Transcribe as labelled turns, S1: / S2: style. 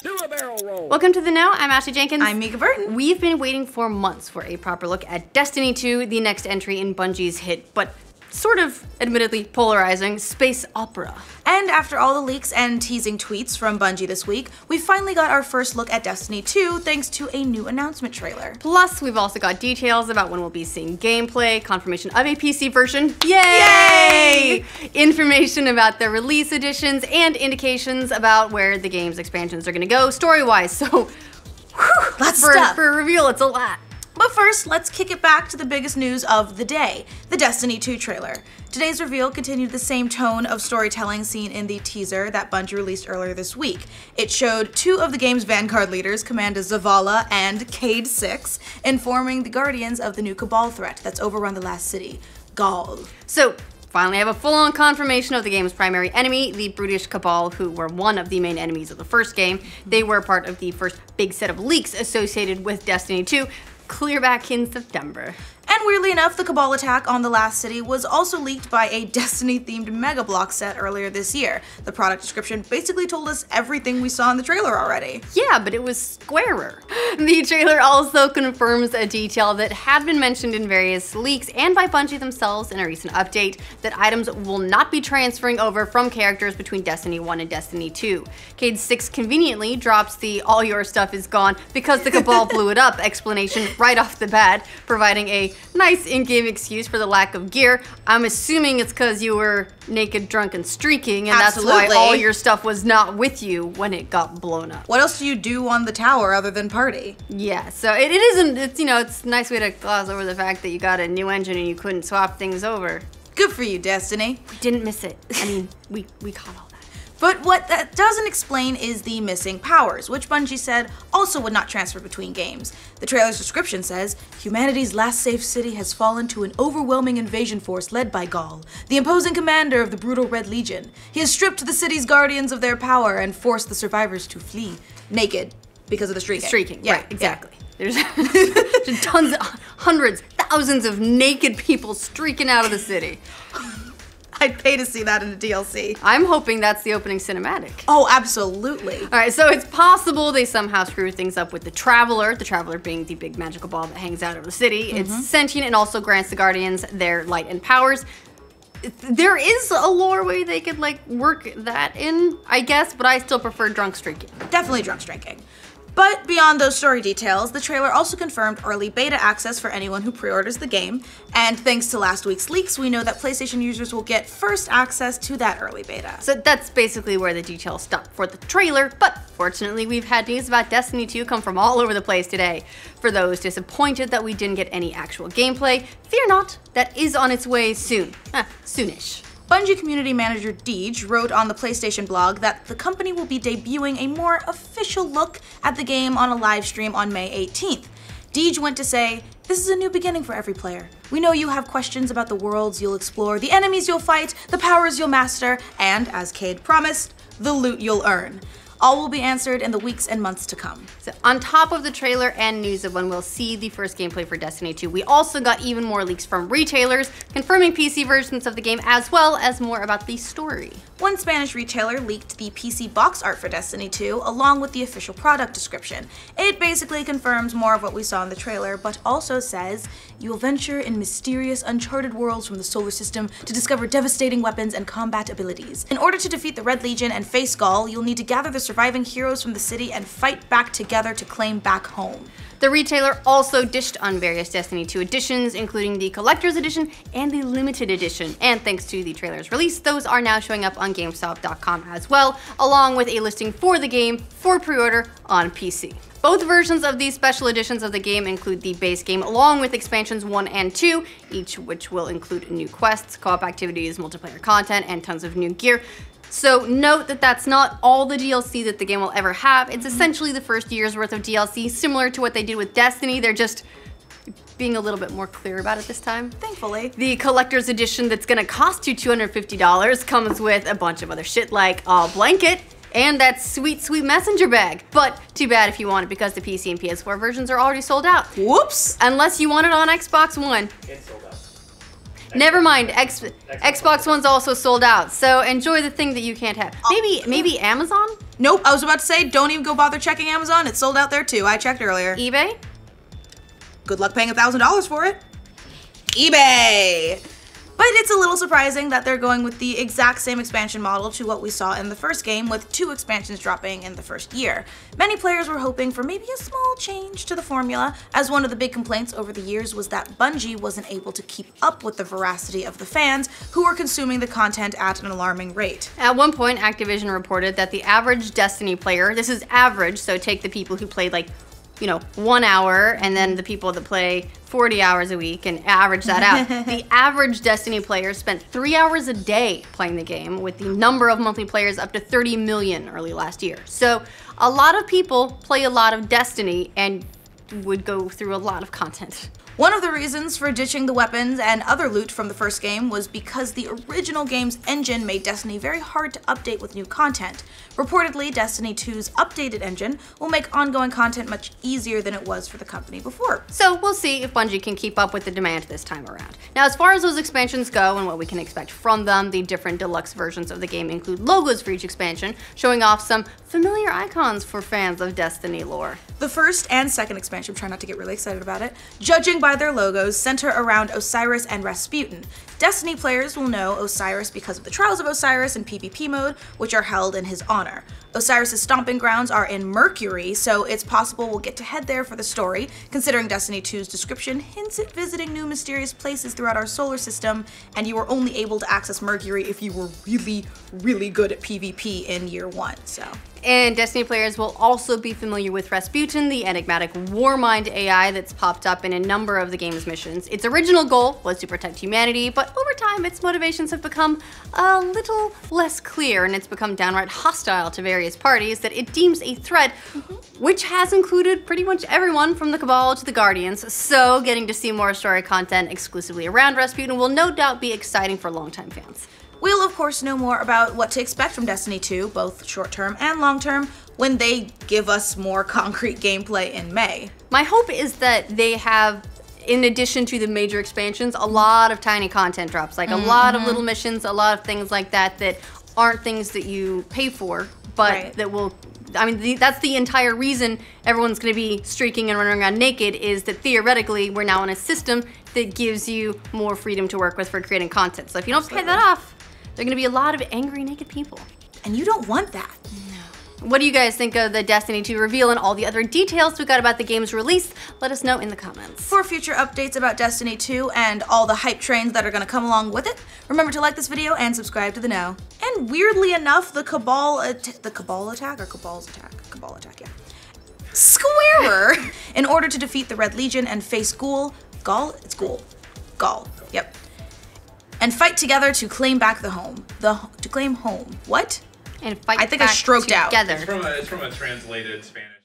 S1: Do a barrel roll.
S2: Welcome to The Know. I'm Ashley Jenkins.
S3: I'm Mica Burton.
S2: We've been waiting for months for a proper look at Destiny 2, the next entry in Bungie's hit, but sort of, admittedly, polarizing space opera.
S3: And after all the leaks and teasing tweets from Bungie this week, we finally got our first look at Destiny 2 thanks to a new announcement trailer.
S2: Plus, we've also got details about when we'll be seeing gameplay, confirmation of a PC version, yay! Information about the release editions, and indications about where the game's expansions are gonna go story-wise, so
S3: Lots of stuff.
S2: For a reveal, it's a lot.
S3: But first, let's kick it back to the biggest news of the day, the Destiny 2 trailer. Today's reveal continued the same tone of storytelling seen in the teaser that Bungie released earlier this week. It showed two of the game's Vanguard leaders, Commander Zavala and Kdin, informing the Guardians of the new Cabal threat that's overrun the last city, Gaul.
S2: So, finally have a full-on confirmation of the game's primary enemy, the brutish Cabal, who were one of the main enemies of the first game. They were part of the first big set of leaks associated with Destiny 2, clear back in September.
S3: And weirdly enough, the Cabal attack on the last city was also leaked by a Destiny-themed Mega Block set earlier this year. The product description basically told us everything we saw in the trailer already.
S2: Yeah, but it was squarer. The trailer also confirms a detail that had been mentioned in various leaks and by Bungie themselves in a recent update, that items will not be transferring over from characters between Destiny 1 and Destiny 2. Kdin conveniently drops the "all your stuff is gone because the Cabal blew it up" explanation right off the bat, providing a nice in-game excuse for the lack of gear. I'm assuming it's because you were naked, drunk, and streaking, and
S3: Absolutely.
S2: that's why all your stuff was not with you when it got blown up.
S3: What else do you do on the tower other than party?
S2: Yeah, so it isn't, it's, you know, it's a nice way to gloss over the fact that you got a new engine and you couldn't swap things over.
S3: Good for you, Destiny.
S2: We didn't miss it. I mean, we caught all that.
S3: But what that doesn't explain is the missing powers, which Bungie said also would not transfer between games. The trailer's description says, humanity's last safe city has fallen to an overwhelming invasion force led by Gaul, the imposing commander of the brutal Red Legion. He has stripped the city's guardians of their power and forced the survivors to flee, naked, because of the streaking.
S2: Streaking, yeah, right, exactly. Yeah. There's tons, hundreds, thousands of naked people streaking out of the city.
S3: I'd pay to see that in a DLC.
S2: I'm hoping that's the opening cinematic.
S3: Oh, absolutely.
S2: All right, so it's possible they somehow screw things up with the Traveler being the big magical ball that hangs out over the city. It's sentient and also grants the Guardians their light and powers. There is a lore way they could, like, work that in, I guess, but I still prefer drunk streaking.
S3: Definitely drunk streaking. But beyond those story details, the trailer also confirmed early beta access for anyone who pre-orders the game, and thanks to last week's leaks, we know that PlayStation users will get first access to that early beta.
S2: So that's basically where the details stop for the trailer, but fortunately we've had news about Destiny 2 come from all over the place today. For those disappointed that we didn't get any actual gameplay, fear not, that is on its way soon. Soonish.
S3: Bungie community manager Deej wrote on the PlayStation blog that the company will be debuting a more official look at the game on a live stream on May 18th. Deej went to say, "This is a new beginning for every player. We know you have questions about the worlds you'll explore, the enemies you'll fight, the powers you'll master, and, as Cade promised, the loot you'll earn. All will be answered in the weeks and months to come."
S2: So on top of the trailer and news of when we'll see the first gameplay for Destiny 2, we also got even more leaks from retailers, confirming PC versions of the game as well as more about the story.
S3: One Spanish retailer leaked the PC box art for Destiny 2 along with the official product description. It basically confirms more of what we saw in the trailer, but also says, "You will venture in mysterious, uncharted worlds from the solar system to discover devastating weapons and combat abilities. In order to defeat the Red Legion and face Gaul, you'll need to gather the surviving heroes from the city and fight back together to claim back home."
S2: The retailer also dished on various Destiny 2 editions, including the Collector's Edition and the Limited Edition. And thanks to the trailer's release, those are now showing up on GameStop.com as well, along with a listing for the game for pre-order on PC. Both versions of these special editions of the game include the base game along with expansions 1 and 2, each which will include new quests, co-op activities, multiplayer content, and tons of new gear. So note that that's not all the DLC that the game will ever have. It's essentially the first year's worth of DLC, similar to what they did with Destiny. They're just being a little bit more clear about it this time.
S3: Thankfully.
S2: The collector's edition that's gonna cost you $250 comes with a bunch of other shit like a blanket and that sweet, sweet messenger bag. But too bad if you want it because the PC and PS4 versions are already sold out.
S3: Whoops!
S2: Unless you want it on Xbox One.
S1: It's sold out.
S2: Never mind, Xbox One's also sold out, so enjoy the thing that you can't have. Maybe Amazon?
S3: Nope, I was about to say, don't even go bother checking Amazon. It's sold out there too. I checked earlier.
S2: eBay?
S3: Good luck paying $1,000 for it. eBay! But it's a little surprising that they're going with the exact same expansion model to what we saw in the first game, with 2 expansions dropping in the first year. Many players were hoping for maybe a small change to the formula, as one of the big complaints over the years was that Bungie wasn't able to keep up with the veracity of the fans who were consuming the content at an alarming rate.
S2: At one point, Activision reported that the average Destiny player, this is average, so take the people who played like, 1 hour, and then the people that play 40 hours a week and average that out. The average Destiny player spent 3 hours a day playing the game, with the number of monthly players up to 30 million early last year. So a lot of people play a lot of Destiny and would go through a lot of content.
S3: One of the reasons for ditching the weapons and other loot from the first game was because the original game's engine made Destiny very hard to update with new content. Reportedly, Destiny 2's updated engine will make ongoing content much easier than it was for the company before.
S2: So we'll see if Bungie can keep up with the demand this time around. Now, as far as those expansions go and what we can expect from them, the different deluxe versions of the game include logos for each expansion, showing off some familiar icons for fans of Destiny lore.
S3: The first and second expansion, try not to get really excited about it, judging by their logos, center around Osiris and Rasputin. Destiny players will know Osiris because of the Trials of Osiris in PvP mode, which are held in his honor. Osiris' stomping grounds are in Mercury, so it's possible we'll get to head there for the story, considering Destiny 2's description hints at visiting new mysterious places throughout our solar system, and you were only able to access Mercury if you were really, really good at PvP in year 1, so.
S2: And Destiny players will also be familiar with Rasputin, the enigmatic Warmind AI that's popped up in a number of the game's missions. Its original goal was to protect humanity, but over time its motivations have become a little less clear, and it's become downright hostile to various parties that it deems a threat, which has included pretty much everyone from the Cabal to the Guardians. So getting to see more story content exclusively around Rasputin will no doubt be exciting for longtime fans.
S3: We'll of course know more about what to expect from Destiny 2, both short-term and long-term, when they give us more concrete gameplay in May.
S2: My hope is that they have, in addition to the major expansions, a lot of tiny content drops, like a lot of little missions, a lot of things like that that aren't things that you pay for, but that will, that's the entire reason everyone's going to be streaking and running around naked, is that theoretically we're now in a system that gives you more freedom to work with for creating content. So if you don't pay that off, there are going to be a lot of angry naked people.
S3: And you don't want that.
S2: No. What do you guys think of the Destiny 2 reveal and all the other details we got about the game's release? Let us know in the comments.
S3: For future updates about Destiny 2 and all the hype trains that are going to come along with it, remember to like this video and subscribe to the know. And weirdly enough, the Cabal attack, yeah. Squarer, in order to defeat the Red Legion and face Ghaul, yep. And fight together to claim back the home. To claim home. What?
S2: And fight
S3: I think I stroked out.
S2: Together.
S1: It's from a translated Spanish.